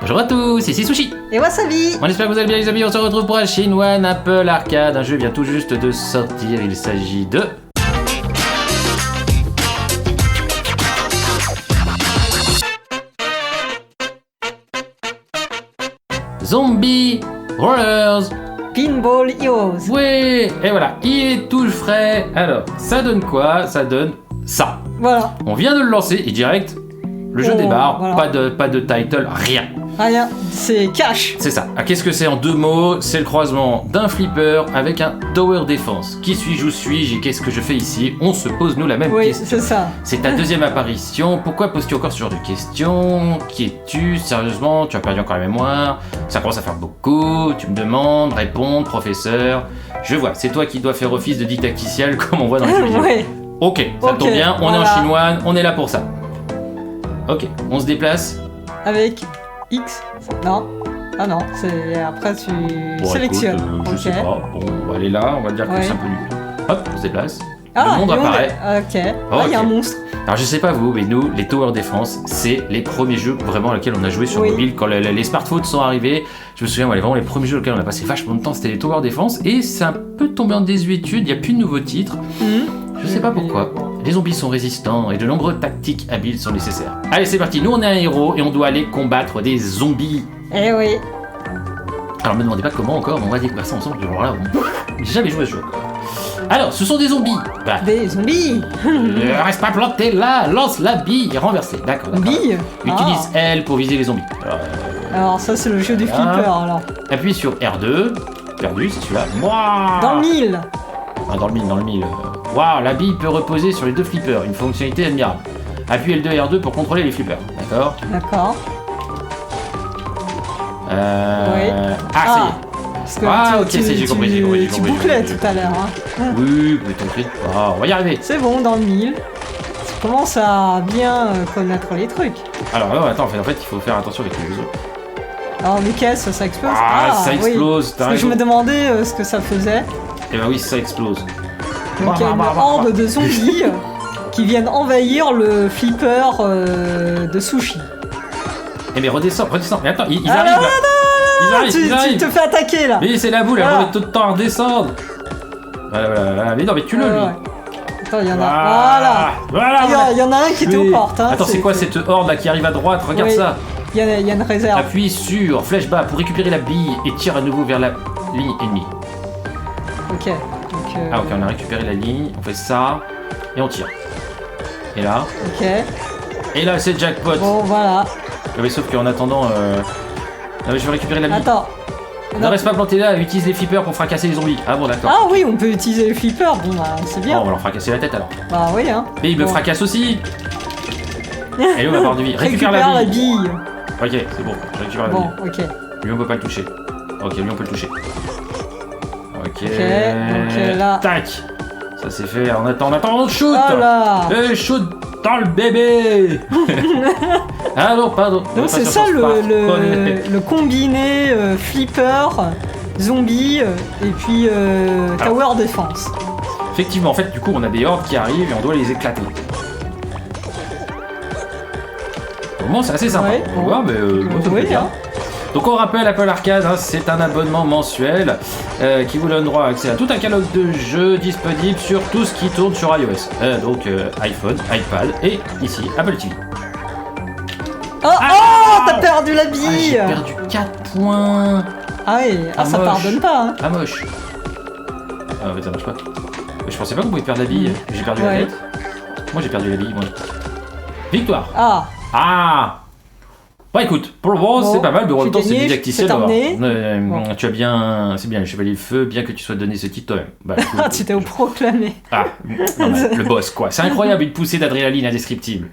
Bonjour à tous, ici Sushi. Et Wasabi. On espère que vous allez bien les amis, on se retrouve pour Shinwan Apple Arcade. Un jeu vient tout juste de sortir, il s'agit de... Zombie Rollers. Pinball Heroes. Oui, et voilà, il est tout frais. Alors, ça donne quoi? Ça donne ça. Voilà. On vient de le lancer et direct, le jeu Oh, débarre, voilà. pas de title, rien. Rien, c'est cash. C'est ça. Ah, qu'est-ce que c'est en deux mots? C'est le croisement d'un flipper avec un tower defense. Qui suis-je, où suis-je et qu'est-ce que je fais ici? On se pose nous la même Oui, question. c'est ça. C'est ta deuxième apparition. Pourquoi poses-tu encore ce genre de questions? Qui es-tu? Sérieusement, tu as perdu encore la mémoire. Ça commence à faire beaucoup. Tu me demandes, répondre, professeur. Je vois, c'est toi qui dois faire office de didacticiel comme on voit dans les jeux vidéo. Ouais. Ok, ça Ok, tombe bien, on voilà. est en chinois, on est là pour ça. Ok, on se déplace. Avec X. Non. Ah non, c'est après tu Bon, sélectionnes. écoute, je Ok. sais pas. Bon, on va aller là, on va dire que Ouais. c'est un peu nul. Hop, on se déplace. Ah, le monde et on apparaît. est- Ok. Oh, Ah, il y a ok. un monstre. Alors je sais pas vous, mais nous, les Tower Defense, c'est les premiers jeux vraiment auxquels on a joué sur Oui. mobile. Quand les smartphones sont arrivés, je me souviens, vraiment les premiers jeux auxquels on a passé vachement de temps, c'était les Tower Defense. Et c'est un peu tombé en désuétude, il n'y a plus de nouveaux titres. Je sais pas pourquoi. Les zombies sont résistants et de nombreuses tactiques habiles sont nécessaires. Allez, c'est parti, nous on est un héros et on doit aller combattre des zombies. Eh oui. Alors me demandez pas comment encore, mais on va découvrir ça ensemble. Alors là, j'ai jamais joué à ce jeu. Alors, ce sont des zombies. Bah, Des zombies. reste pas planté là, lance la bille et renversez. D'accord. Bille. Utilise L pour viser les zombies. Alors ça c'est le jeu du Voilà. flipper alors. Appuie sur R2. Perdu, c'est celui-là. Mouah Dans le mille. Ah, dans le mille. Waouh, la bille peut reposer sur les deux flippers. Une fonctionnalité admirable. Appuie L2 et R2 pour contrôler les flippers. D'accord. D'accord. Oui. Ah, ça y est. Parce que Ah, ok, j'ai compris. Tu bouclais tout à l'heure. Hein. Oui, mais t'inquiète pas, on va y arriver. C'est bon, dans le mille. Tu commences à bien connaître les trucs. Alors, non, attends, en fait, il faut faire attention avec les autres. Alors les caisses, ça explose. Ah, ça oui. explose, t'as Parce que je raison. me demandais ce que ça faisait. Eh ben oui, ça explose. Donc il y a une horde de zombies qui viennent envahir le flipper de sushi. Eh mais redescends. Mais attends, ils Ah, arrivent là. Ils Tu arrivent. te fais attaquer là. Mais c'est la boule, elle Voilà. va tout le temps à redescendre. Voilà. Mais non, mais tue-le, Ouais, lui. ouais. Attends, il y en a. Voilà. Il y en a un qui était aux portes. Hein. Attends, c'est quoi cette horde là qui arrive à droite? Regarde Oui. ça. Il y a une réserve. Appuie sur flèche bas pour récupérer la bille et tire à nouveau vers la ligne ennemie. Ok. Donc, Ah, ok, on a récupéré la ligne, on fait ça et on tire. Et là, ok. c'est jackpot. Bon, voilà. Mais sauf qu'en attendant, je vais récupérer la bille. Attends. Ne reste pas planté là, utilise les flippers pour fracasser les zombies. Ah bon, d'accord. Ah oui, on peut utiliser le flipper. Bon, bah, c'est Bon, bien. on va leur fracasser la tête alors. Bah oui, hein. Mais il me Bon. fracasse aussi. Et on va avoir de vie. Récupère la bille. Ok, c'est bon, je récupère la Bon, bille. ok. Lui, on peut pas le toucher. Ok, lui, on peut le toucher. Ok. donc là. Tac. Ça c'est fait. On attend, on shoot. Oh là. Shoot dans le bébé. Ah non, pardon. Donc c'est ça le combiné flipper, zombie et puis tower defense. Effectivement, en fait, du coup, on a des hordes qui arrivent et on doit les éclater. Bon, c'est assez sympa. Ouais, On bon. voit, mais moi, ça me Oui, plaît bien. hein. Donc on rappelle Apple Arcade, hein, c'est un abonnement mensuel qui vous donne droit à accès à tout un catalogue de jeux disponibles sur tout ce qui tourne sur iOS. Donc iPhone, iPad et ici Apple TV. Oh, t'as perdu la Ah, j'ai bille. perdu 4 points. Ah oui, ça moche. pardonne pas. Hein. Ah moche. Ah en fait ça marche pas. Je pensais pas qu'on pouvait perdre la bille. J'ai perdu la Ouais. tête. Moi j'ai perdu la bille, moi. Victoire. Ah, Ah. Bon écoute, pour le moment Bon, c'est pas mal, mais en même j'ai temps c'est gagné, didacticiel c'est d'avoir. terminé. Bon. Tu as bien, c'est bien le chevalier de feu, bien que tu sois donné ce titre toi-même. Bah, écoute, ah, tu t'es au proclamé. Ah, non, mais le boss quoi. C'est incroyable, une poussée d'adrénaline indescriptible.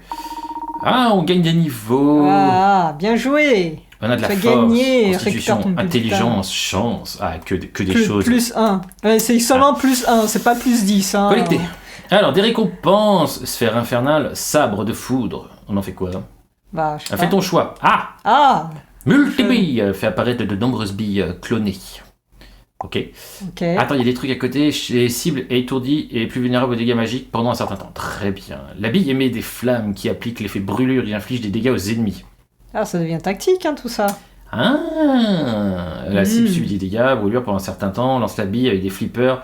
Ah, on gagne des niveaux. Ah, bien joué. On a de la tu as force, gagné, constitution, récupère ton intelligence, chance. Ah, que des choses. Plus 1. Ouais, c'est seulement plus 1, c'est pas plus 10. Hein. Collecté. Alors, des récompenses. Sphère infernale, sabre de foudre. On en fait quoi hein Bah, je sais Fais pas. ton choix. Ah, Ah, multi-billes. Fait apparaître de nombreuses billes clonées. Ok. ok. Attends, il y a des trucs à côté. Les cibles étourdies et plus vulnérables aux dégâts magiques pendant un certain temps. Très bien. La bille émet des flammes qui appliquent l'effet brûlure et inflige des dégâts aux ennemis. Ah, ça devient tactique, hein, tout ça. Ah, la cible subit des dégâts, brûlure pendant un certain temps, lance la bille avec des flippers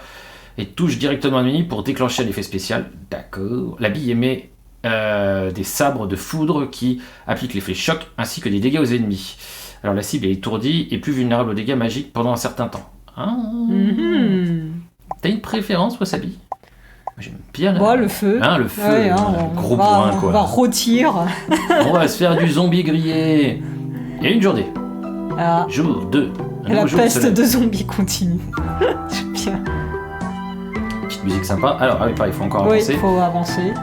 et touche directement l'ennemi pour déclencher un effet spécial. D'accord. La bille émet des sabres de foudre qui appliquent l'effet choc ainsi que des dégâts aux ennemis. Alors la cible est étourdie et plus vulnérable aux dégâts magiques pendant un certain temps. Ah. T'as une préférence, Wasabi? J'aime bien le feu. Hein, le feu, ouais, gros bourrin quoi. On va rôtir. On va se faire du zombie grillé. Et une journée. Ah. Jour 2. La peste de zombies continue. J'aime bien. Petite musique sympa. Alors, ah oui, pareil, il faut encore avancer. Oui, il faut avancer.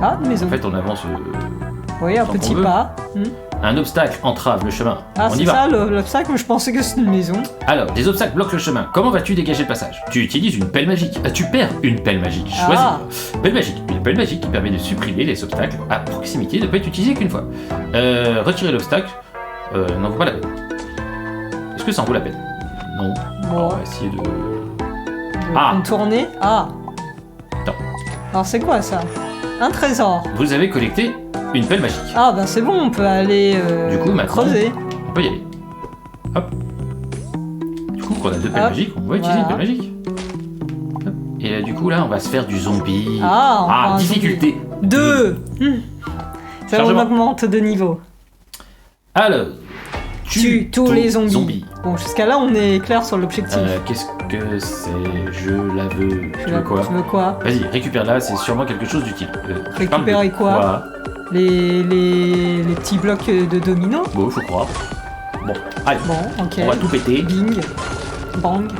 Ah, une maison. En fait, on avance. Oui, un petit pas. Un obstacle entrave le chemin. Ah, on y c'est va. ça l'obstacle, je pensais que c'était une maison. Alors, des obstacles bloquent le chemin. Comment vas-tu dégager le passage? Tu utilises une pelle magique. Tu perds une pelle magique. Choisis. Pelle magique. Une pelle magique qui permet de supprimer les obstacles à proximité ne peut être utilisée qu'une fois. Retirer l'obstacle n'en vaut pas la peine. Est-ce que ça en vaut la peine? Non. Bon. On va essayer de... contourner. Ah. Attends. Alors c'est quoi ça? Un trésor. Vous avez collecté une pelle magique. Ah bah c'est bon, on peut aller du coup, maintenant, creuser. On peut y aller. Hop. Du coup, quand on a deux pelles magiques, on va utiliser une pelle magique. Hop. Et là, du coup, là, on va se faire du zombie. Difficulté 2. Ça on augmente de niveau. Alors, tue tous les zombies. Bon, jusqu'à là, on est clair sur l'objectif. Qu'est-ce que c'est? Je la veux. Tu veux quoi? Tu veux quoi? Vas-y, récupère-la, c'est sûrement quelque chose d'utile. Récupérer quoi? Les petits blocs de dominos? Bon, faut croire. Bon, allez. Bon, ok. On va tout péter. Bing. Bang.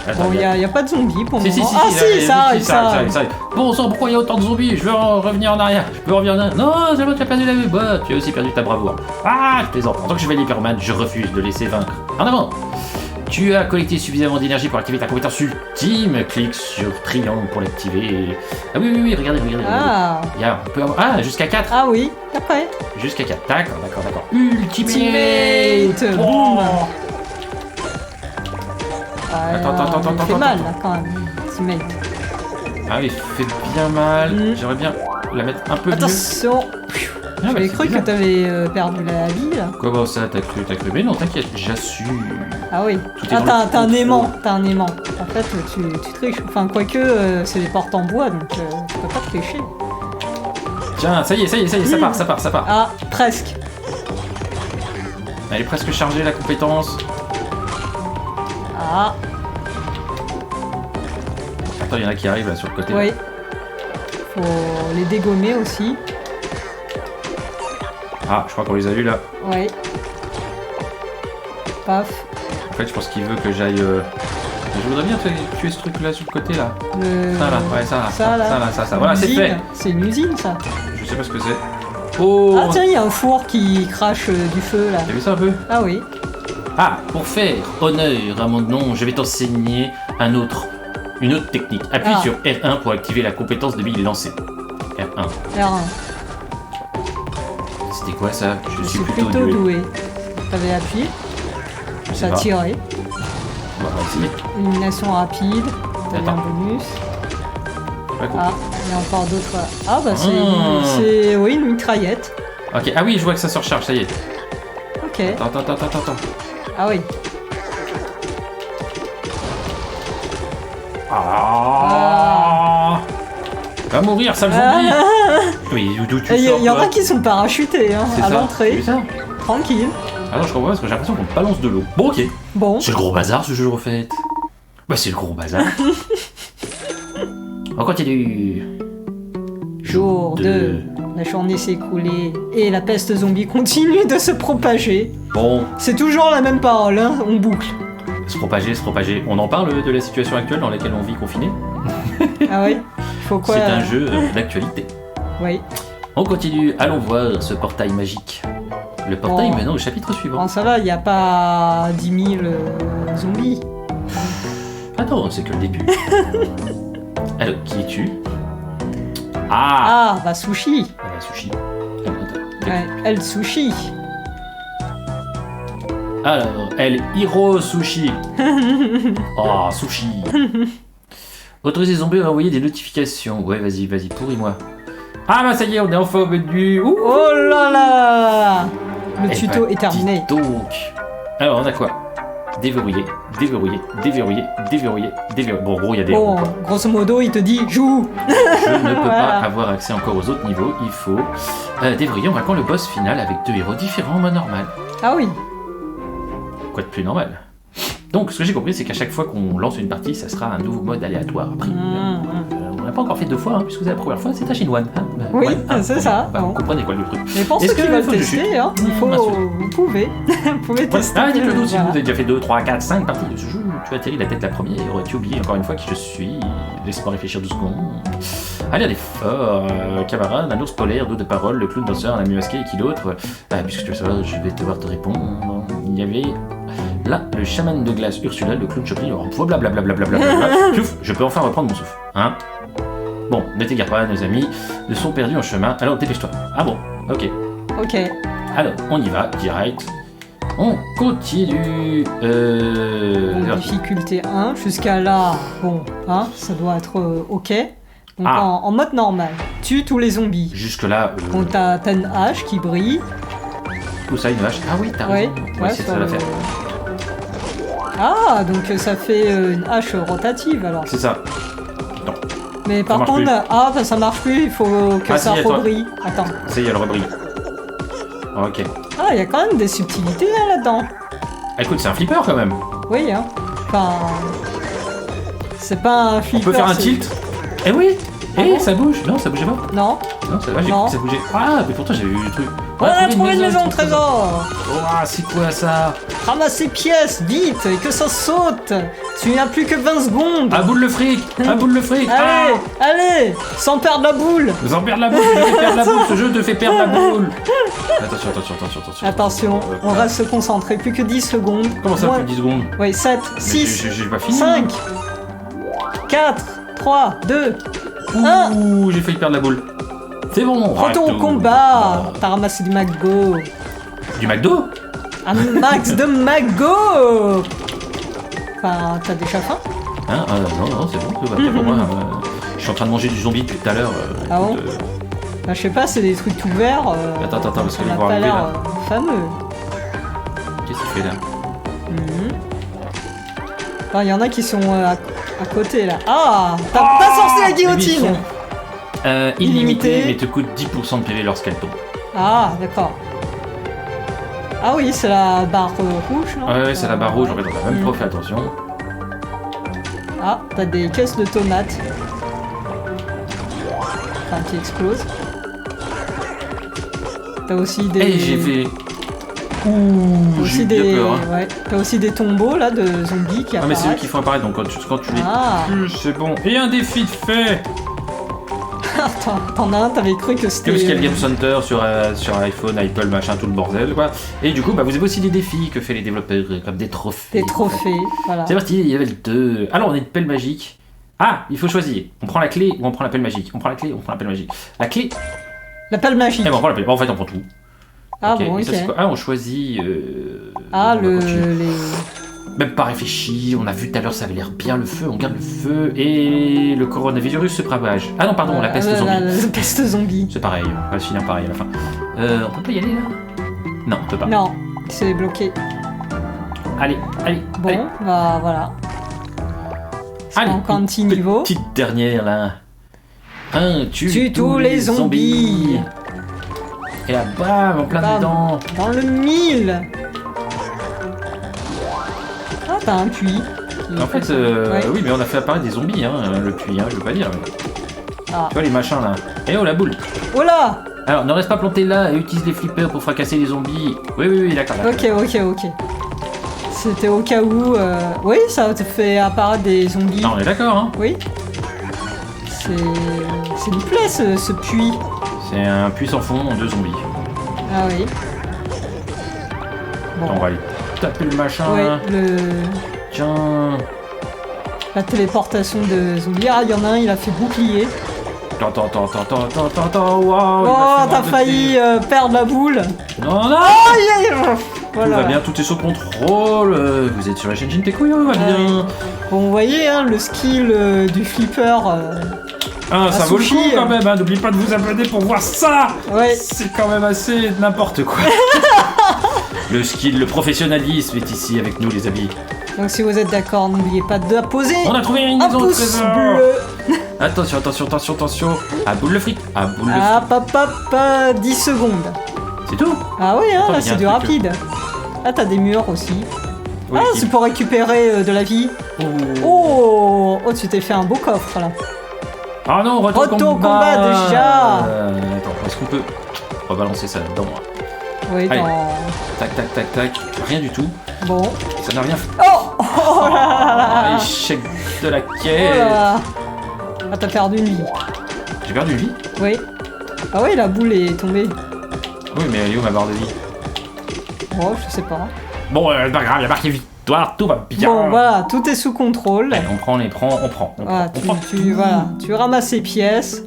Attends, bon, il n'y a pas de zombies pour le moment. Ça arrive. Bon sang, pourquoi il y a autant de zombies? Je veux revenir en arrière. Je peux revenir en arrière. Non, c'est moi qui as perdu la vue. Bah, tu as aussi perdu ta bravoure. Ah, je plaisante. En tant que chevalier Hyperman, je refuse de laisser vaincre. En avant. Tu as collecté suffisamment d'énergie pour activer ta compétence ultime. Clique sur triangle pour l'activer. Ah oui, regardez. On peut avoir... Ah, jusqu'à 4. Ah oui, après. Jusqu'à 4. D'accord. Ultimate. Boum. Attends. Il fait mal, là, quand même. Ultimate. Ah oui, il fait bien mal. J'aimerais bien la mettre un peu mieux. Attention. J'avais cru que t'avais perdu la vie, là. Comment ça, t'as cru? Mais non, t'inquiète, j'assume. Ah oui. T'as un aimant. En fait, tu triches. Enfin, quoique, c'est des portes en bois, donc tu peux pas tricher. Tiens, ça y est, ça part. Ah, presque. Elle est presque chargée, la compétence. Ah. Attends, il y en a qui arrivent là sur le côté. Oui. Faut les dégommer aussi. Ah, je crois qu'on les a vus là. Oui. Paf. En fait, je pense qu'il veut que j'aille. Je voudrais bien tuer ce truc là sur le côté là. Ça. Voilà, c'est fait. C'est une usine ça. Je sais pas ce que c'est. Oh. Ah tiens, il y a un four qui crache du feu là. T'as vu ça un peu? Ah oui. Ah, pour faire honneur à mon nom, je vais t'enseigner une autre technique. Appuie sur R1 pour activer la compétence de bille lancée. R1. C'était quoi ça? Je suis plutôt doué. T'avais appuyé. Ça a tiré. On va essayer. Élimination rapide. T'avais un bonus. Ah, il y a encore d'autres. Ah bah c'est une mitraillette. Ok, ah oui, je vois que ça se recharge, ça y est. Ok. Attends. Ah oui. Va mourir, sale zombie. Oui, d'où tu sors? Il y en a qui sont parachutés à l'entrée. Tranquille. Ah non, je comprends parce que j'ai l'impression qu'on balance de l'eau. Bon, ok. Bon. C'est le gros bazar ce jeu en fait. Bah, c'est le gros bazar. On continue. Jour 2. La journée s'est écoulée et la peste zombie continue de se propager. Bon. C'est toujours la même parole, on boucle. Se propager. On en parle de la situation actuelle dans laquelle on vit confiné? Ah oui? Faut quoi? C'est un jeu d'actualité. Oui. On continue, allons voir ce portail magique. Le portail maintenant au chapitre suivant. Bon, ça va, il n'y a pas 10 000 zombies. Attends, c'est que le début. Alors, qui es-tu? Ah, bah Sushi. Sushi. Elle Sushi. Alors, elle Hiro Sushi. Oh, Sushi. Autoriser les zombies à envoyer des notifications. Ouais, vas-y, pourris-moi. Ah bah ça y est, on est enfin au menu. Ouh. Oh là là. Le Eh tuto ben, est terminé. dis donc. Alors on a quoi? Déverrouiller, déverrouiller, déverrouiller, déverrouiller, déverrouiller. Bon, en gros, il y a des Bon, ronds, quoi. grosso modo, il te dit joue. Je ne peux Voilà. pas avoir accès encore aux autres niveaux. Il faut déverrouiller en vainquant le boss final avec 2 héros différents en mode normal. Ah oui. Quoi de plus normal? Donc, ce que j'ai compris, c'est qu'à chaque fois qu'on lance une partie, ça sera un nouveau mode aléatoire. Après, on n'a pas encore fait 2 fois, hein, puisque c'est la première fois, c'est à chinoine. Hein. Oui, hein, c'est bon, ça. bah, Bon. vous comprenez quoi le truc. Mais pour Est-ce ceux qui que veulent faut que je tester, chute hein, il faut, Bien sûr. vous pouvez. Vous pouvez tester. Ah, dites-le nous si vous Voilà. avez déjà fait 2, 3, 4, 5 parties de ce jeu. Tu atterris la tête la première. Aurais-tu oublié encore une fois qui je suis? Laisse-moi réfléchir 2 secondes. Allez, un effort. Camarade, un ours polaire, dos de parole, le clown danseur, un ami masqué et qui d'autre? Puisque tu veux savoir, je vais devoir te répondre. Il y avait là le chaman de glace Ursula, le clown Choplin. Blablabla. Piouf, je peux enfin reprendre mon souffle. Hein? Bon, ne t'égare pas, nos amis ne sont perdus en chemin. Alors dépêche-toi. Ah bon, ok. Ok. Alors, on y va, direct. On continue. Difficulté 1 jusqu'à là. Bon, hein, ça doit être ok. Donc Ah. en mode normal. Tue tous les zombies. Jusque-là. Donc t'as une hache qui brille. Où ça, une vache? Ah oui, t'as Ouais, raison. ouais, c'est sur ça la le- faire. Ah, donc ça fait une hache rotative alors. C'est ça. Mais par marche contre, plus. ah, bah, ça marche plus, il faut que Ah, ça si, attends. rebrille. Attends. Ça y est, elle rebrille. Ok. Ah, il y a quand même des subtilités là-dedans. Ah, écoute, c'est un flipper quand même. Oui, hein. Enfin. C'est pas un On flipper. peut faire un c'est- tilt. Eh oui. Ah Eh, bon ça bouge. Non, ça bougeait pas. Non. Non, ça va, j'ai Non. cru que ça bougeait. Ah, mais pourtant j'avais vu le truc. On a trouvé une maison, trésor. Oh, c'est quoi ça? Ramasse ces pièces, vite, et que ça saute. Tu n'as plus que 20 secondes. Ah, boule le fric. Ah, boule le fric. Allez, allez, sans perdre la boule. Sans perdre la boule, je te fais perdre la boule, ce jeu te fait perdre la boule. Attention. Attention, on reste se concentrer, plus que 10 secondes. Comment ça, Moins- plus de 10 secondes? Oui, 7, Mais 6, j'ai pas fini. 5, 4, 3, 2, 1. Ouh, j'ai failli perdre la boule. C'est bon. Retour au arrête combat. tout. T'as ramassé du McGo. Du McDo? Un max de McGo. Enfin, t'as déjà faim? Hein? Non, c'est bon, tout va bien pour moi. Je suis en train de manger du zombie depuis tout à l'heure. Ah bon? écoute, Bah, je sais pas, c'est des trucs tout verts. Attends, parce ça qu'elle n'a va pas arriver, l'air là. fameux. Qu'est-ce qu'il fait là? Enfin, il y en a qui sont à côté là. Ah, t'as sorti la Les guillotine. buissons. Illimité, Illimité. mais te coûte 10% de PV lorsqu'elle tombe. Ah, d'accord. Ah oui, c'est la barre rouge, non? Ouais, c'est la barre rouge, en fait, on a même pas fait attention. Ah, t'as des caisses de tomates. Enfin, qui explosent. T'as aussi des... Et j'ai fait. Ouh, T'as j'ai aussi eu bien des... peur. Hein. Ouais. T'as aussi des tombeaux là de zombies qui Ah, mais apparaissent. c'est eux qui font apparaître, donc quand tu les Ah. tues, c'est bon. Et un défi de fait! T'en as un, t'avais cru que c'était... Comme Scale Game Center sur iPhone, Apple, machin, tout le bordel, quoi. Et du coup, bah, vous avez aussi des défis que fait les développeurs, comme des trophées. Des trophées, voilà. C'est parti, il y avait le 2. Alors, on a une pelle magique. Ah, il faut choisir. On prend la clé ou on prend la pelle magique. On prend la clé ou on prend la pelle magique. La clé, La pelle magique. eh ben, on prend la pelle. Bon, en fait, on prend tout. Ah Ok, bon, et ok. ça, c'est quoi? Ah, on choisit. Ah, on va continuer. les... Même pas réfléchi, on a vu tout à l'heure, ça avait l'air bien le feu, on garde le feu, et le coronavirus se propage. Ah non, pardon, la peste zombie. La peste zombie. C'est pareil, on va se finir pareil à la fin. On peut pas y aller là? Non, on peut pas. Non, c'est bloqué. Allez. Bon, bah voilà. C'est Allez, encore un une petit niveau. Petite dernière là. Tue tous les zombies. Et là, bam, en plein Bam. dedans. Dans le 1000. Ah, t'as un puits. En fait, Ouais. oui, mais on a fait apparaître des zombies, hein, le puits, hein, je veux pas dire. Mais... Ah. Tu vois les machins là. Eh oh, la boule. Oh là. Alors, ne reste pas planté là et utilise les flippers pour fracasser les zombies. Oui, d'accord. Ok. C'était au cas où... Oui, ça te fait apparaître des zombies. Non, on est d'accord, hein. Oui. C'est une plaie ce puits. C'est un puits sans fond de zombies. Ah oui. Bon. On va aller taper le machin. Ouais, Tiens. la téléportation de zombies. Ah, il y en a un, il a fait bouclier. Attends. Waouh. Oh, t'as failli perdre la boule. Non. Aïe, aïe. Tout va bien, tout est sous contrôle. Vous êtes sur la chaîne Tequio, va bien. Bon, vous voyez, hein, le skill du flipper Ah, ça vaut le sushi, coup quand même, hein. N'oublie pas de vous abonner pour voir ça. Ouais. C'est quand même assez n'importe quoi. Le skill, le professionnalisme est ici avec nous, les amis. Donc si vous êtes d'accord, n'oubliez pas de poser On a trouvé une un maison de pouce trésor. bleu. Attention, attention, attention, attention. À boule le fric. À boule le fric. Ah, papa, 10 secondes. C'est tout. Ah oui, hein, Attends, là il y a c'est du un truc, rapide. Ah, t'as des murs aussi. Oui, Ah, c'est pour récupérer de la vie. Oh, tu t'es fait un beau coffre là. Ah non, retour Retour combat, déjà. Attends, est-ce qu'on peut rebalancer ça dedans? Oui, Allez. dans... Tac, tac, tac, tac. Rien du tout. Bon. Ça n'a rien fait. Oh là là. Échec de la Oh quête. là. Ah, t'as perdu une vie. J'ai perdu une vie. Oui. Ah oui, la boule est tombée. Oui, mais elle est où ma barre de vie? Oh, je sais pas. Bon, c'est pas grave, il y a marqué victoire, tout va bien. Bon, voilà, tout est sous contrôle. Allez, on prend, on prend. Voilà, on prend tout. voilà, tu ramasses ces pièces.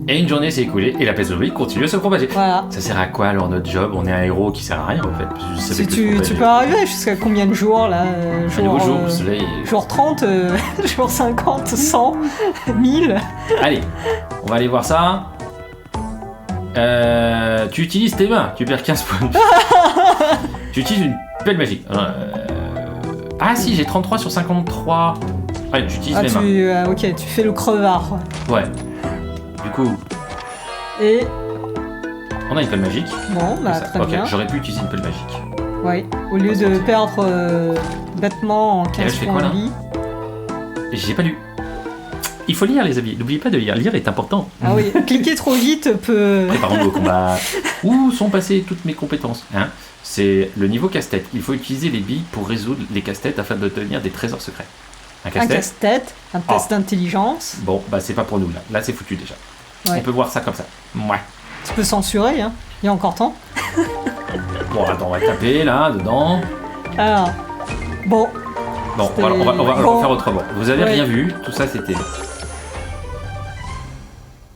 Et une journée s'est écoulée et la peste zombie continue à se propager. Voilà. Ça sert à quoi alors notre job? On est un héros qui sert à rien en fait. Je savais Si que tu, je tu peux arriver jusqu'à combien de jours là Un nouveau jour, le soleil. jour 30, jour 50, 100, 1000. Allez, on va aller voir ça. Tu utilises tes mains, tu perds 15 points de vie. Tu utilises une pelle magique. Ah si, j'ai 33 sur 53. Ouais, tu utilises mes mains. Ok, tu fais le crevard. Ouais. Du coup, Et on a une pelle magique. bon, bah Ça. très Ok, bien. j'aurais pu utiliser une pelle magique. Ouais, au lieu de perdre bêtement en là, 15 je fais points quoi, de là vie. J'ai pas lu. Il faut lire les amis, n'oubliez pas de lire. Lire est important. Ah oui, cliquer trop vite peut... Préparons-nous au combat. Où sont passées toutes mes compétences, hein? C'est le niveau casse-tête. Il faut utiliser les billes pour résoudre les casse-têtes afin d'obtenir des trésors secrets. Un Un casse-tête. casse-tête, un test d'intelligence. Bon, bah c'est pas pour nous là. Là c'est foutu déjà. Ouais. On peut voir ça comme ça. Ouais. Tu peux censurer, hein. Il y a encore temps. Bon, attends, on va taper là, dedans. Alors, bon, Bon, on va Bon. faire autrement. Vous avez Ouais. rien vu, tout ça c'était.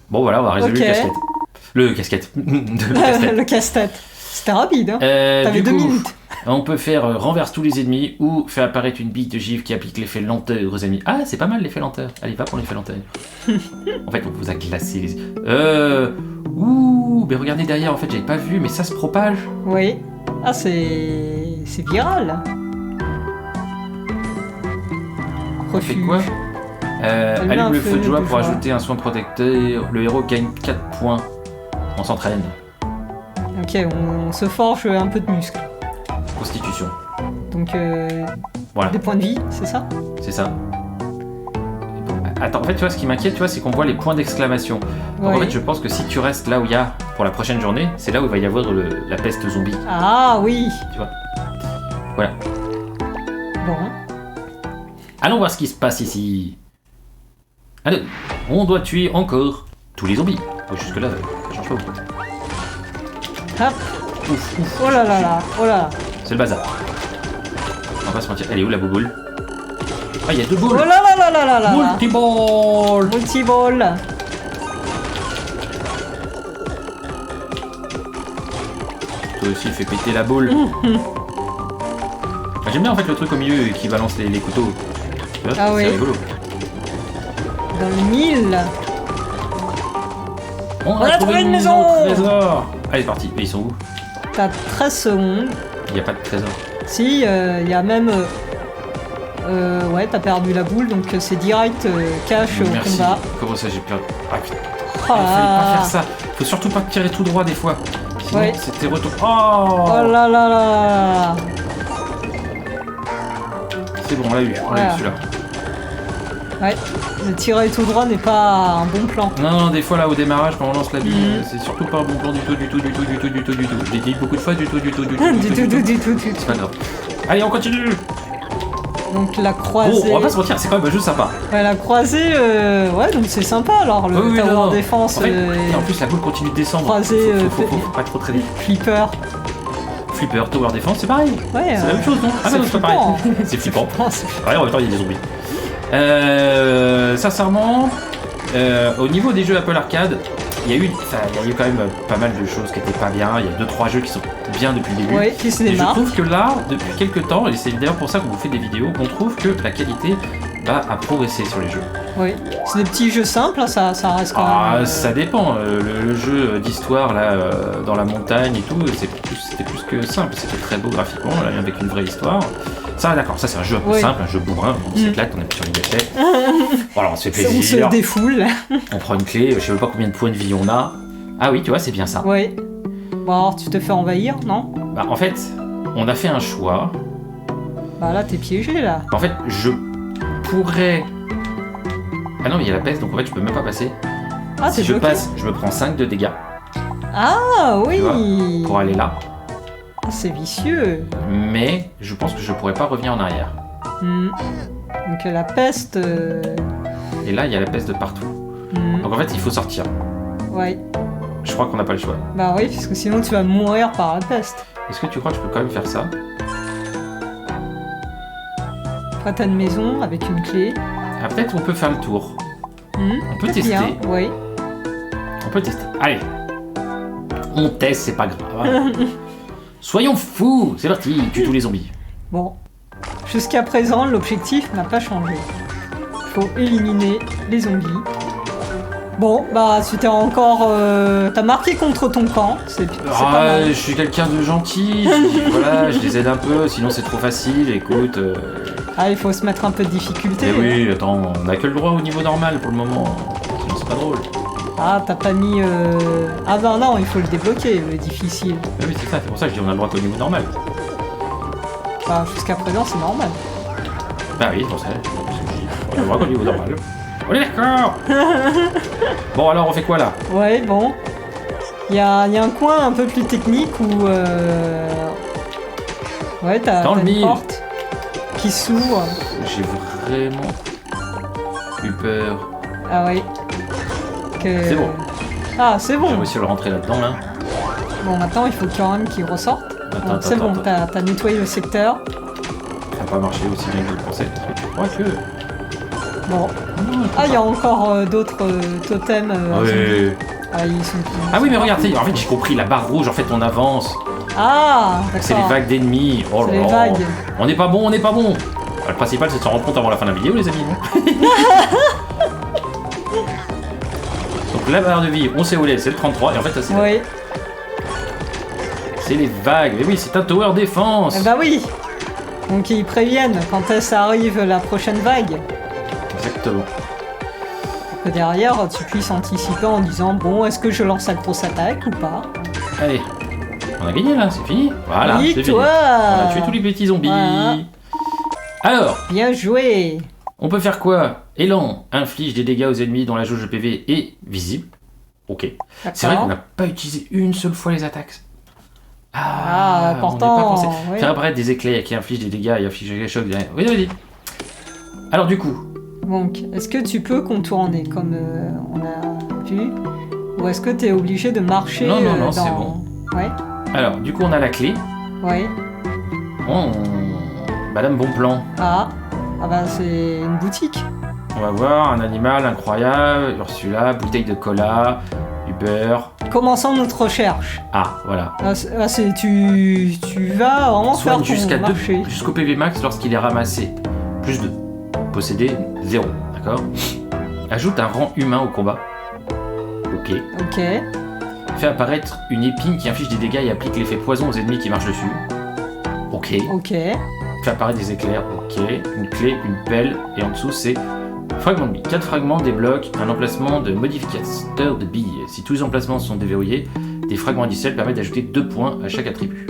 Bon, voilà, on va résoudre Ok. le casquette. Le casquette. Le casse-tête. le casse-tête. C'était rapide, hein. Du T'avais 2 coup, minutes. on peut faire renverse tous les ennemis ou faire apparaître une bille de givre qui applique l'effet lenteur aux ennemis. Ah, c'est pas mal l'effet lenteur. Allez, va pour l'effet lenteur. En fait, on vous a glacé les. Ouh, mais regardez derrière, en fait, j'avais pas vu, mais ça se propage. Oui. Ah, c'est viral. On fait Refuge. quoi Allume le feu de joie de pour joie. ajouter un soin protecteur. Le héros gagne 4 points. On s'entraîne. Ok, on se forge un peu de muscle. Constitution. Donc, Voilà, des points de vie, c'est ça? c'est ça. Attends, en fait, tu vois, ce qui m'inquiète, tu vois, c'est qu'on voit les points d'exclamation. Donc, en Oui. fait, je pense que si tu restes là où il y a pour la prochaine journée, c'est là où il va y avoir la peste zombie. Ah oui. Tu vois. Voilà. Bon. Allons voir ce qui se passe ici. Allez, on doit tuer encore tous les zombies. Oh, jusque-là, ça change pas beaucoup. Hop. Ouf, ouf. Oh là là là. Oh là. C'est le bazar. On va pas se mentir. Elle est où la bouboule? Ah, il y a 2 Oh boules. là là là là là là. Multiball. Multiball. Toi aussi, fais péter la boule. Ah, j'aime bien en fait le truc au milieu qui balance les couteaux. Tu vois, Ah c'est oui. rigolo. Dans le 1000. On a trouvé une maison. Trésor. Allez, parti. Mais ils sont où? T'as 13 secondes. Il n'y a pas de trésor. Si, il y a même... ouais, t'as perdu la boule, donc c'est direct cash au Merci. combat. Comment ça, j'ai perdu? Ah putain. Oh Fallait pas là faire ça. Faut surtout pas tirer tout droit des fois. Sinon, Ouais. c'était retour. Oh, Oh là là là. C'est bon, on l'a eu. On l'a Voilà. eu celui-là. Ouais, le tirer tout droit n'est pas un bon plan. Non, non, des fois là au démarrage quand on lance la bille, c'est surtout pas un bon plan du tout. Je l'ai dit beaucoup de fois du tout. Du tout, du tout. C'est pas grave. Allez, on continue. Donc la Bon, croisée... on va pas se mentir, c'est quand même juste sympa. Ouais, la croisée, ouais, donc c'est sympa alors, le Oui, tower non. défense, En fait, et en plus la boule continue de descendre. croisée, Faut pas trop traîner. flipper. Flipper, tower défense, c'est pareil. Ouais, C'est la même chose, non? Ah non, c'est pas pareil. flippant. C'est flippant. C'est Ouais, en même temps, il y a des zombies. Sincèrement, au niveau des jeux Apple Arcade, il y a eu quand même pas mal de choses qui étaient pas bien. Il y a 2-3 jeux qui sont bien depuis le début. Ouais, qui se Et je démarre. trouve que là, depuis quelques temps, et c'est d'ailleurs pour ça qu'on vous fait des vidéos, on trouve que la qualité à progresser sur les jeux. Oui, c'est des petits jeux simples, hein, ça reste quand même... Ça dépend. Le jeu d'histoire, là, dans la montagne et tout, c'était plus que simple. C'était très beau graphiquement, là, avec une vraie histoire. Ça, d'accord, ça c'est un jeu un peu simple, un jeu bourrin. On s'éclate, on appuie sur les gâchettes. Voilà, on se fait plaisir. On se défoule. On prend une clé, je sais même pas combien de points de vie on a. Ah oui, tu vois, c'est bien ça. Oui. Bon, alors tu te fais envahir, non? Bah, en fait, on a fait un choix. Bah là, t'es piégé, là. En fait, je pourrais... Ah non, mais il y a la peste, donc en fait, je peux même pas passer. Ah, si je passe, je me prends 5 de dégâts. Ah, oui. Tu vois, pour aller là. Ah, c'est vicieux. Mais je pense que je pourrais pas revenir en arrière. Donc la peste... Et là, il y a la peste de partout. Donc en fait, il faut sortir. Ouais. Je crois qu'on n'a pas le choix. Bah oui, parce que sinon tu vas mourir par la peste. Est-ce que tu crois que je peux quand même faire ça? Après, t'as une maison avec une clé. Ah, peut-être on peut faire le tour. On peut tester. Bien, oui. On peut tester. Allez. On teste, c'est pas grave. Soyons fous. C'est parti, tue tous les zombies. Bon. Jusqu'à présent, l'objectif n'a pas changé. Il faut éliminer les zombies. Bon, bah, tu t'es encore... T'as marqué contre ton camp, c'est pas mal. Je suis quelqu'un de gentil, voilà, je les aide un peu, sinon c'est trop facile, écoute... Ah, il faut se mettre un peu de difficulté. Mais oui, attends, on a que le droit au niveau normal pour le moment, sinon c'est pas drôle. Ah, t'as pas mis... Ah ben non, il faut le débloquer, le difficile. Ah oui, c'est ça, c'est pour ça que je dis on a le droit qu'au niveau normal. Bah, jusqu'à présent, c'est normal. Bah oui, c'est pour ça, on a le droit qu'au niveau normal. On est d'accord. Bon, alors on fait quoi là? Ouais, bon. Il y a un coin un peu plus technique où... Ouais, t'as une porte qui s'ouvre. J'ai vraiment eu peur. Ah oui. C'est bon. Ah, c'est bon. J'ai réussi à le rentrer là-dedans, là. Bon, maintenant, il faut quand même qu'il ressorte. C'est bon, t'as nettoyé le secteur. Ça n'a pas marché aussi bien que je le pensais. Je crois que... Bon. Ah, il y a encore d'autres totems. Oui. Ah oui, mais regarde, en fait, j'ai compris, la barre rouge, en fait, on avance. Ah, d'accord. C'est les vagues d'ennemis. Oh là là. Les vagues. On n'est pas bon, on n'est pas bon. Le principal, c'est de s'en rendre compte avant la fin de la vidéo, les amis. Donc, la barre de vie, on sait où elle est, c'est le 33. Et en fait, ça, c'est... Oui. C'est les vagues. Mais oui, c'est un tower défense. Bah oui. Donc, ils préviennent quand ça arrive la prochaine vague. Exactement. Pour que derrière, tu puisses anticiper en disant bon, est-ce que je lance la grosse attaque ou pas? Allez, on a gagné là, c'est fini. Voilà, oui, c'est fini. On a tué tous les petits zombies. Voilà. Alors, bien joué. On peut faire quoi? Élan inflige des dégâts aux ennemis dont la jauge de PV est visible. Ok. C'est vrai qu'on n'a pas utilisé une seule fois les attaques. pourtant. On n'a pas pensé. Oui. Faire apparaître des éclairs qui infligent des dégâts et infligent des chocs derrière. Oui, vas-y. Alors du coup. Donc, est-ce que tu peux contourner comme on a vu? Ou est-ce que tu es obligé de marcher? Non, c'est bon. Ouais. Alors, du coup, on a la clé. Ouais. Oh, Madame Bonplan. Ah bah c'est une boutique. On va voir un animal incroyable, Ursula, bouteille de cola, du beurre. Commençons notre recherche. Ah, voilà. Tu vas vraiment soigne faire jusqu'à ton marché. Jusqu'au PV max lorsqu'il est ramassé. Plus 2. Posséder 0. D'accord. Ajoute un rang humain au combat. Ok. Fait apparaître une épine qui inflige des dégâts et applique l'effet poison aux ennemis qui marchent dessus. Ok. Fait apparaître des éclairs. Ok. Une clé, une pelle. Et en dessous, c'est fragment de billes. 4 fragments débloquent un emplacement de modificateur de billes. Si tous les emplacements sont déverrouillés, des fragments additionnels permettent d'ajouter 2 points à chaque attribut.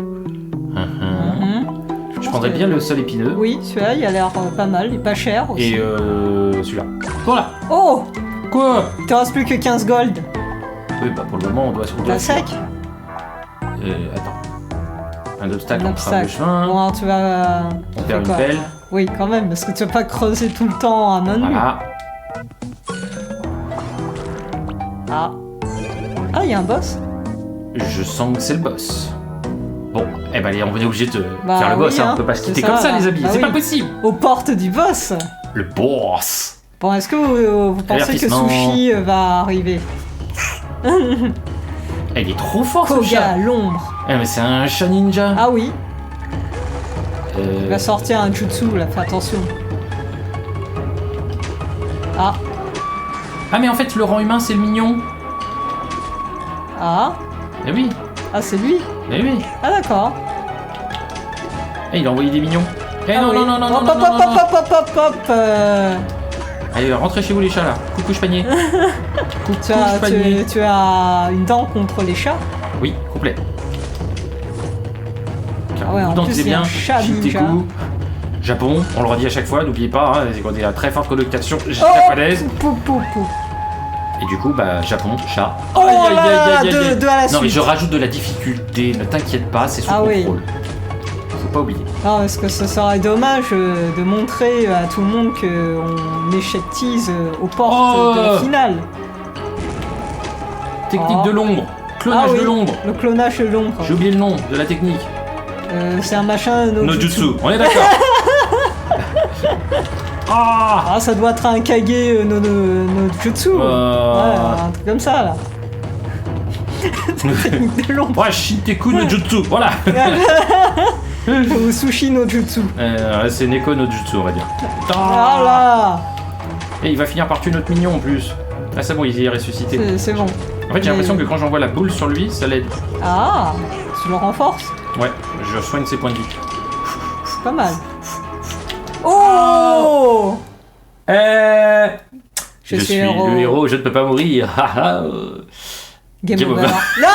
Je prendrais bien le sol épineux. Oui, celui-là, il a l'air pas mal, il est pas cher aussi. Et celui-là. Voilà. Oh! Quoi? Il te reste plus que 15 gold. Oui, bah pour le moment, on doit la sec. Attends. Un obstacle en train de chemin. Bon, alors tu vas... On perd une pelle. Oui, quand même, parce que tu vas pas creuser tout le temps à main nue. Voilà. Ah, il y a un boss? Je sens que c'est le boss. Bon, eh ben on est obligé de faire le boss, on peut pas se quitter comme ça, les amis, c'est pas possible. Aux portes du boss. Le boss. Bon, est-ce que vous pensez que Sushi va arriver? Il est trop fort, Koga, ce chat. l'ombre. Eh, mais c'est un chat ninja. Ah oui. Il va sortir un jutsu, là, fais attention. Ah, Ah mais en fait le rang humain c'est le mignon. ah, Eh oui, ah, c'est lui. eh oui. Ah, d'accord. Eh, il a envoyé des mignons. Eh Ah non, oui. non, non, non, non, Hop, non, hop, non, hop, non, non. hop, hop, hop, hop, Allez, rentrez chez vous les chats là. Coucou panier. Coucou panier. tu as une dent contre les chats? Oui, complet. Car Ah ouais, vous en dentez plus, il y a bien, un chat ninja. Shinteku. Japon, on le redit à chaque fois, n'oubliez pas, hein, c'est qu'on est à très forte connotation Oh, japonaise. pou, pou, pou. Et du coup, bah, Japon, chat. Oh là là, deux à la Non, mais suite. je rajoute de la difficulté, ne t'inquiète pas, c'est sous Ah oui. contrôle. Faut pas oublier. Non, parce que ce serait dommage de montrer à tout le monde qu'on échectise aux portes de la finale. Technique Oh. de l'ombre, clonage Ah oui, de l'ombre. le clonage de l'ombre. J'ai oublié le nom de la technique. C'est un machin Nojutsu, on est d'accord. Ah, Ah, ça doit être un Kage no Jutsu. Ouais, un truc comme ça, là. Technique de l'ombre. Ouais, Shinteku no Jutsu, voilà. Ou Sushi no Jutsu. C'est Neko no Jutsu, on va dire. Ah là. Et il va finir par tuer notre mignon en plus. Ah, c'est bon, il est ressuscité. C'est bon. En fait, j'ai l'impression que quand j'envoie la boule sur lui, ça l'aide. Ah, tu le renforces. Ouais, je soigne ses points de vie. C'est pas mal. Oh, Je suis le héros, je ne peux pas mourir. Game over. over. Ah.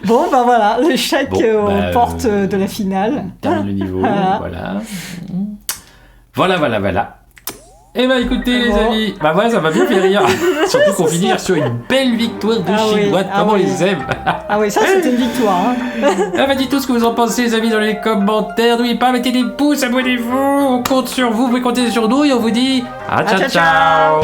Bon, bah voilà, l'échec Bon, aux portes de la finale. Termine le niveau, Voilà. Voilà. Eh ben écoutez les Bon. amis, bah voilà, ça m'a bien fait rire. Surtout qu'on finit sur une belle victoire de Ah oui, Chinois, ah comment on oui. les aime. Ah oui, ça c'était une victoire. Hein. Ah bah dites tout ce que vous en pensez les amis dans les commentaires, n'oubliez pas, mettez des pouces, abonnez-vous, on compte sur vous, vous pouvez compter sur nous et on vous dit à ciao, ciao.